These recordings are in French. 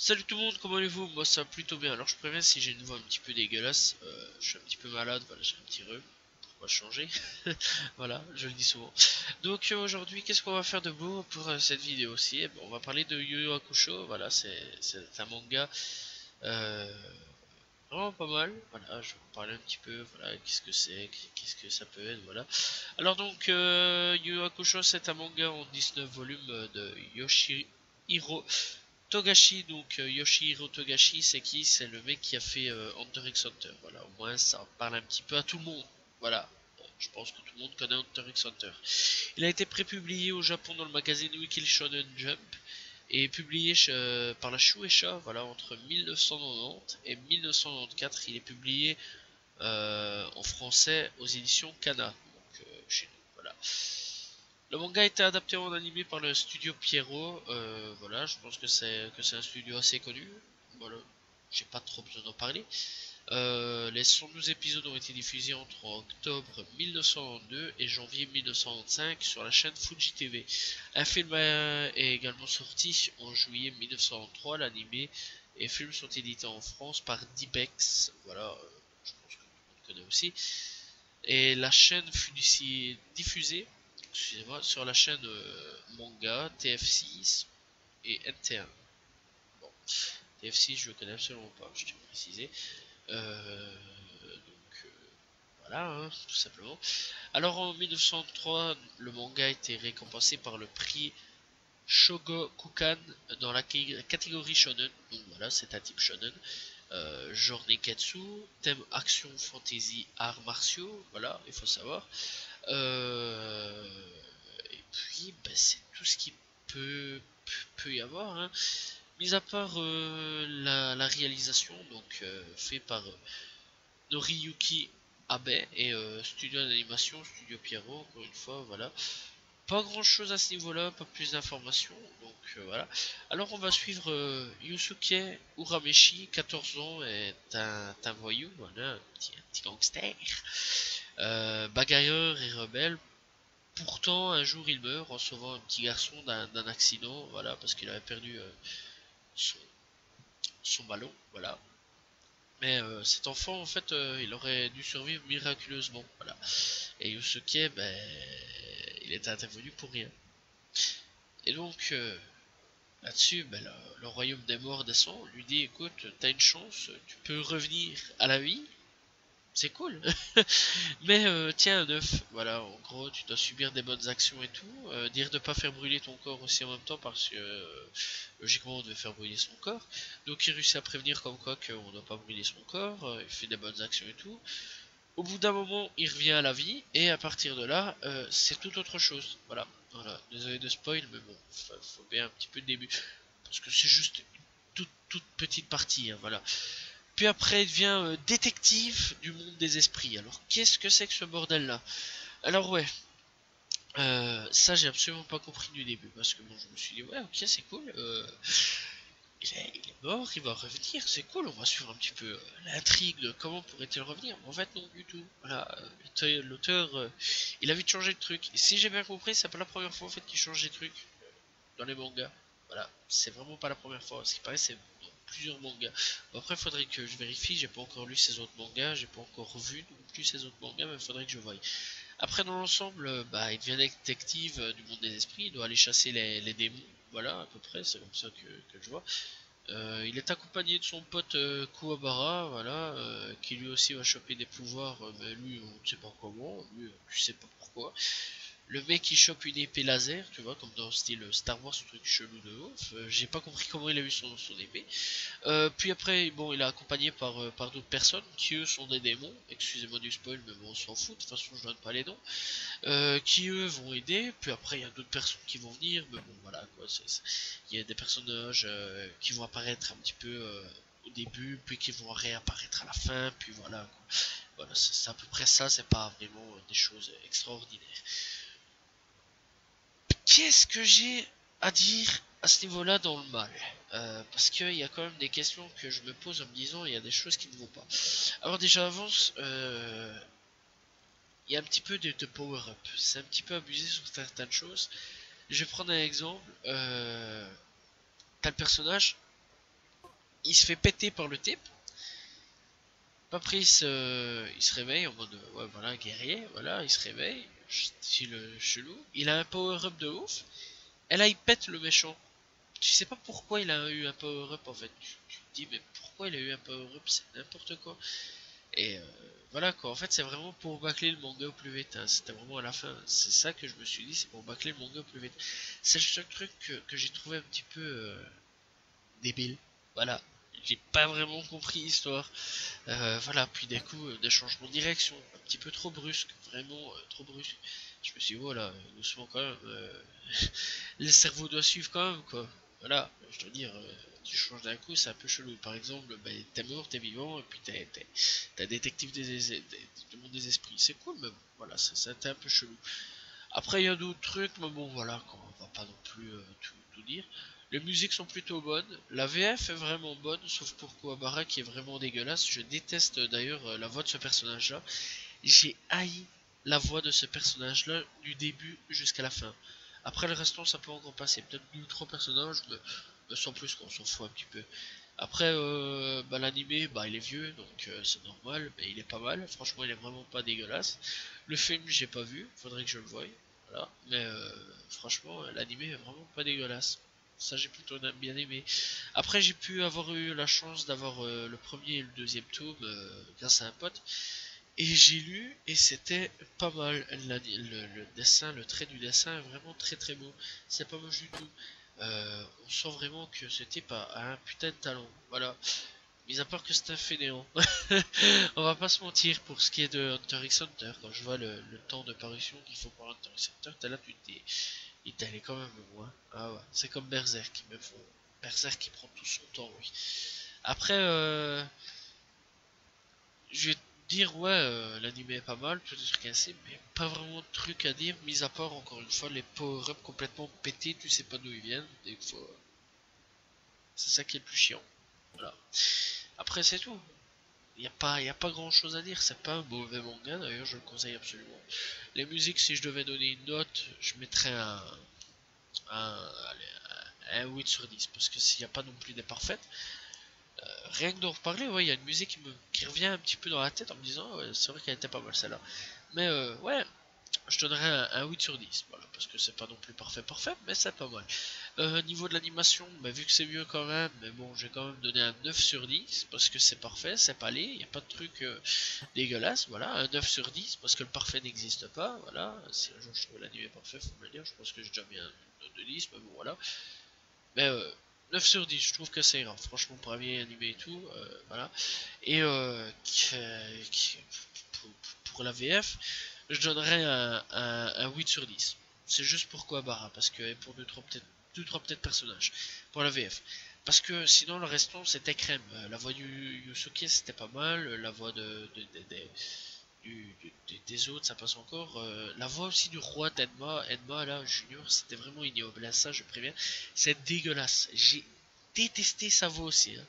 Salut tout le monde, comment allez-vous? Moi ça va plutôt bien. Alors je préviens si j'ai une voix un petit peu dégueulasse, je suis un petit peu malade, voilà, j'ai un petit rhume, on va changer, voilà, je le dis souvent. Donc aujourd'hui, qu'est-ce qu'on va faire de beau pour cette vidéo aussi? Eh ben, on va parler de Yu Yu Hakusho, voilà, c'est un manga vraiment pas mal, voilà, je vais vous parler un petit peu, voilà, qu'est-ce que c'est, qu'est-ce que ça peut être, voilà. Alors donc, Yu Yu Hakusho c'est un manga en 19 volumes de Yoshihiro Togashi, donc Yoshihiro Togashi, c'est qui? C'est le mec qui a fait Hunter x Hunter. Voilà, au moins ça parle un petit peu à tout le monde. Voilà, je pense que tout le monde connaît Hunter x Hunter. Il a été prépublié au Japon dans le magazine Weekly Shonen Jump et publié par la Shueisha, voilà, entre 1990 et 1994. Il est publié en français aux éditions Kana, donc chez nous, voilà. Le manga a été adapté en animé par le studio Pierrot. Voilà, je pense que c'est un studio assez connu. Voilà, j'ai pas trop besoin d'en parler. Les 112 épisodes ont été diffusés entre octobre 1992 et janvier 1995 sur la chaîne Fuji TV. Un film est également sorti en juillet 1993. L'animé et film sont édités en France par Dibex. Voilà, je pense que tout le monde connaît aussi. Et la chaîne fut diffusée, excusez-moi, sur la chaîne Manga, TF6 et NT1. Bon, TF6 je le connais absolument pas, je tiens à préciser. Voilà, hein, tout simplement. Alors en 1903, le manga a été récompensé par le prix Shogokukan dans la catégorie shonen. Donc voilà, c'est un type shonen. Genre Neketsu, thème action, fantasy, arts martiaux, voilà, il faut savoir. Et puis, bah, c'est tout ce qui peut y avoir, hein. Mis à part la réalisation, donc fait par Noriyuki Abe et studio d'animation, studio Pierrot, encore une fois, voilà. Pas grand chose à ce niveau-là, pas plus d'informations, donc voilà. Alors on va suivre Yusuke Urameshi, 14 ans, est un voyou, voilà, un petit gangster, bagarreur et rebelle. Pourtant, un jour, il meurt en sauvant un petit garçon d'un accident, voilà, parce qu'il avait perdu son, son ballon, voilà. Mais cet enfant, en fait, il aurait dû survivre miraculeusement, voilà. Et Yusuke, ben, il était intervenu pour rien. Et donc, là-dessus, ben, le royaume des morts descend, lui dit, écoute, t'as une chance, tu peux revenir à la vie, c'est cool. Mais tiens un œuf, voilà, en gros, tu dois subir des bonnes actions et tout. Dire de pas faire brûler ton corps aussi en même temps parce que logiquement on devait faire brûler son corps. Donc il réussit à prévenir comme quoi qu'on ne doit pas brûler son corps, il fait des bonnes actions et tout. Au bout d'un moment, il revient à la vie et à partir de là, c'est tout autre chose. Voilà, voilà. Désolé de spoil, mais bon, faut bien un petit peu le début parce que c'est juste une toute petite partie, hein, voilà. Puis après, il devient détective du monde des esprits. Alors, qu'est-ce que c'est que ce bordel-là? Alors, ouais, ça, j'ai absolument pas compris du début. Parce que bon, je me suis dit, ouais, ok, c'est cool. Il est mort, il va revenir, c'est cool. On va suivre un petit peu l'intrigue de comment pourrait-il revenir. Mais en fait, non, du tout. Voilà, l'auteur, il a vite changé de truc. Et si j'ai bien compris, c'est pas la première fois en fait qu'il change des trucs dans les mangas. Voilà, c'est vraiment pas la première fois. Ce qui paraît, c'est dans plusieurs mangas. Bon, après, il faudrait que je vérifie. J'ai pas encore lu ces autres mangas, j'ai pas encore vu non plus ces autres mangas, mais il faudrait que je voie. Après, dans l'ensemble, bah, il devient détective du monde des esprits. Il doit aller chasser les démons. Voilà, à peu près, c'est comme ça que je vois. Il est accompagné de son pote Kuwabara, voilà, qui lui aussi va choper des pouvoirs, mais lui, on ne sait pas comment, lui, je sais pas pourquoi. Le mec il chope une épée laser, tu vois, comme dans style Star Wars, truc chelou de ouf. J'ai pas compris comment il a eu son épée. Puis après, bon, il est accompagné par d'autres personnes qui eux sont des démons. Excusez-moi du spoil, mais bon, on s'en fout. De toute façon, je donne pas les noms. Qui eux vont aider. Puis après, il y a d'autres personnes qui vont venir. Mais bon, voilà quoi. Il y a des personnages qui vont apparaître un petit peu au début, puis qui vont réapparaître à la fin. Puis voilà quoi. Voilà, c'est à peu près ça. C'est pas vraiment des choses extraordinaires. Qu'est-ce que j'ai à dire à ce niveau-là dans le mal? Parce qu'il y a quand même des questions que je me pose en me disant il y a des choses qui ne vont pas. Alors déjà avance, il y a un petit peu de power-up. C'est un petit peu abusé sur certaines choses. Je vais prendre un exemple. T'as le personnage, il se fait péter par le type. Paprice, il se réveille en mode, ouais, voilà, guerrier, voilà, il se réveille, style chelou. Il a un power-up de ouf. Et là, il pète le méchant. Tu sais pas pourquoi il a eu un power-up en fait. Tu te dis, mais pourquoi il a eu un power-up? C'est n'importe quoi. Et voilà quoi, en fait, c'est vraiment pour bâcler le manga au plus vite. Hein. C'était vraiment à la fin. C'est ça que je me suis dit, c'est pour bâcler le manga au plus vite. C'est le seul truc que j'ai trouvé un petit peu débile. Voilà. J'ai pas vraiment compris l'histoire. Voilà, puis d'un coup, des changements de direction, un petit peu trop brusque, vraiment trop brusque. Je me suis dit, voilà, doucement quand même, le cerveau doit suivre quand même, quoi. Voilà, je dois dire, tu changes d'un coup, c'est un peu chelou. Par exemple, ben, t'es mort, t'es vivant, et puis t'es détective du monde des esprits. C'est cool, mais bon, voilà, c'était un peu chelou. Après, il y a d'autres trucs, mais bon, voilà, quoi, on va pas non plus tout dire. Les musiques sont plutôt bonnes. La VF est vraiment bonne, sauf pour Kuwabara qui est vraiment dégueulasse. Je déteste d'ailleurs la voix de ce personnage-là. J'ai haï la voix de ce personnage-là du début jusqu'à la fin. Après le restant, ça peut encore passer. Peut-être 2 ou 3 personnages, mais sans plus, qu'on s'en fout un petit peu. Après, bah, l'animé, bah, il est vieux, donc c'est normal, mais il est pas mal. Franchement, il est vraiment pas dégueulasse. Le film, j'ai pas vu, faudrait que je le voie. Voilà. Mais franchement, l'animé est vraiment pas dégueulasse. Ça, j'ai plutôt bien aimé. Après, j'ai pu avoir eu la chance d'avoir le premier et le deuxième tome grâce à un pote. Et j'ai lu, et c'était pas mal. Le dessin, le trait du dessin est vraiment très très beau. C'est pas moche du tout. On sent vraiment que ce type a un putain de talent. Voilà. Mis à part que c'est un fainéant. On va pas se mentir pour ce qui est de Hunter x Hunter. Quand je vois le temps de parution qu'il faut pour Hunter x Hunter, t'es là, tu te dis, il t'allait quand même loin. Ah ouais. C'est comme Berserk qui me font. Berserk qui prend tout son temps, oui. Après, je vais te dire, ouais, l'anime est pas mal, tout est trucs ainsi, mais pas vraiment de trucs à dire, mis à part, encore une fois, les power-up complètement pétés, tu sais pas d'où ils viennent, des fois, c'est ça qui est le plus chiant. Voilà. Après, c'est tout. Y a pas grand chose à dire, c'est pas un mauvais manga, d'ailleurs, je le conseille absolument. Les musiques, si je devais donner une note, je mettrais allez, un 8 sur 10, parce que s'il n'y a pas non plus des parfaites, rien que d'en reparler, ouais, il y a une musique qui revient un petit peu dans la tête en me disant, ouais, c'est vrai qu'elle était pas mal celle-là. Mais ouais, je donnerais un 8 sur 10, voilà, parce que c'est pas non plus parfait, mais c'est pas mal. Niveau de l'animation, bah, vu que c'est mieux quand même, mais bon, j'ai quand même donné un 9 sur 10, parce que c'est parfait, c'est pas laid, y a pas de truc dégueulasse, voilà, un 9 sur 10, parce que le parfait n'existe pas, voilà, si un jour je trouve l'anime parfait, faut me le dire, je pense que j'ai déjà mis un note de 10, mais bon, voilà. Mais 9 sur 10, je trouve que c'est grave, franchement, pour un vieil animé et tout, voilà. Et pour, pour la VF, je donnerais un 8 sur 10. C'est juste pour Kuwabara, parce que pour 2-3 peut-être personnages, pour la VF. Parce que sinon le restant c'était crème. La voix du Yusuke c'était pas mal, la voix des autres ça passe encore. La voix aussi du roi Edma là, Junior, c'était vraiment ignoble. Là, ça je préviens, c'est dégueulasse. J'ai détesté sa voix aussi. Hein.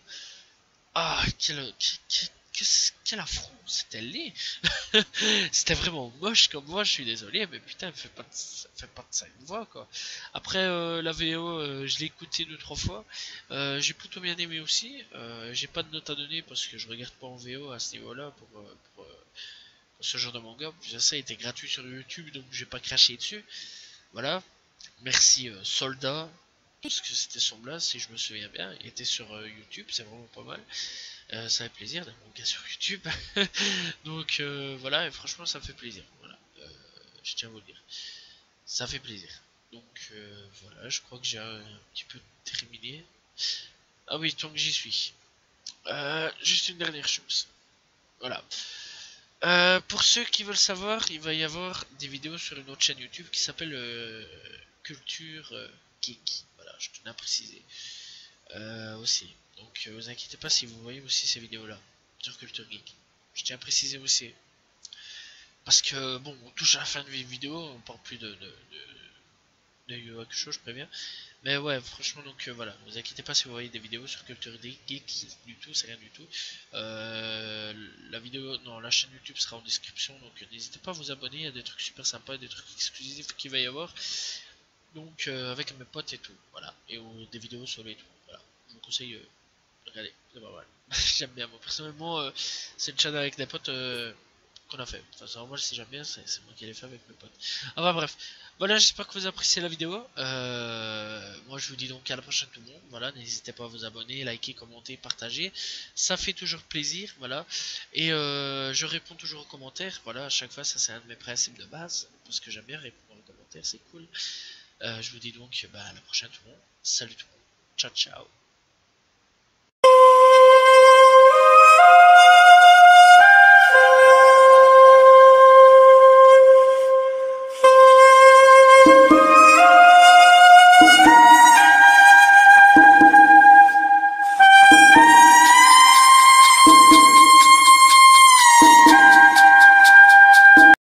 Ah, quel affront, c'était laid. C'était vraiment moche comme voix, je suis désolé, mais putain, fais pas de ça une voix, quoi. Après, la VO, je l'ai écouté 2-3 fois. J'ai plutôt bien aimé aussi. J'ai pas de note à donner parce que je regarde pas en VO à ce niveau-là pour ce genre de manga. Puis ça, il était gratuit sur YouTube, donc j'ai pas craché dessus. Voilà. Merci Soldat, parce que c'était son blaze, si je me souviens bien. Il était sur YouTube, c'est vraiment pas mal. Ça fait plaisir d'un manga sur YouTube. Donc voilà, et franchement ça me fait plaisir. Voilà, je tiens à vous le dire. Ça fait plaisir. Donc voilà, je crois que j'ai un petit peu terminé. Ah oui, tant que j'y suis. Juste une dernière chose. Voilà. Pour ceux qui veulent savoir, il va y avoir des vidéos sur une autre chaîne YouTube qui s'appelle Culture Geek. Voilà, je tenais à préciser. Aussi. Donc vous inquiétez pas si vous voyez aussi ces vidéos-là sur Culture Geek. Je tiens à préciser aussi. Parce que bon, on touche à la fin de vidéo, on parle plus de Yu Hakusho, je préviens. Mais ouais, franchement, donc voilà, vous inquiétez pas si vous voyez des vidéos sur Culture Geek du tout, c'est rien du tout. La vidéo, non, la chaîne YouTube sera en description, donc n'hésitez pas à vous abonner, il y a des trucs super sympas, des trucs exclusifs qu'il va y avoir. Donc avec mes potes et tout, voilà, et des vidéos sur les tout, voilà. Je vous conseille regardez, c'est pas mal. J'aime bien, moi personnellement, c'est une chaîne avec des potes qu'on a fait. Enfin, ça, moi, si j'aime bien, c'est moi qui l'ai fait avec mes potes. Enfin bref, voilà, j'espère que vous appréciez la vidéo. Moi, je vous dis donc à la prochaine tout le monde. Voilà, n'hésitez pas à vous abonner, liker, commenter, partager. Ça fait toujours plaisir, voilà. Et je réponds toujours aux commentaires. Voilà, à chaque fois, ça c'est un de mes principes de base. Parce que j'aime bien répondre aux commentaires, c'est cool. Je vous dis donc bah, à la prochaine tout le monde. Salut tout le monde. Ciao, ciao.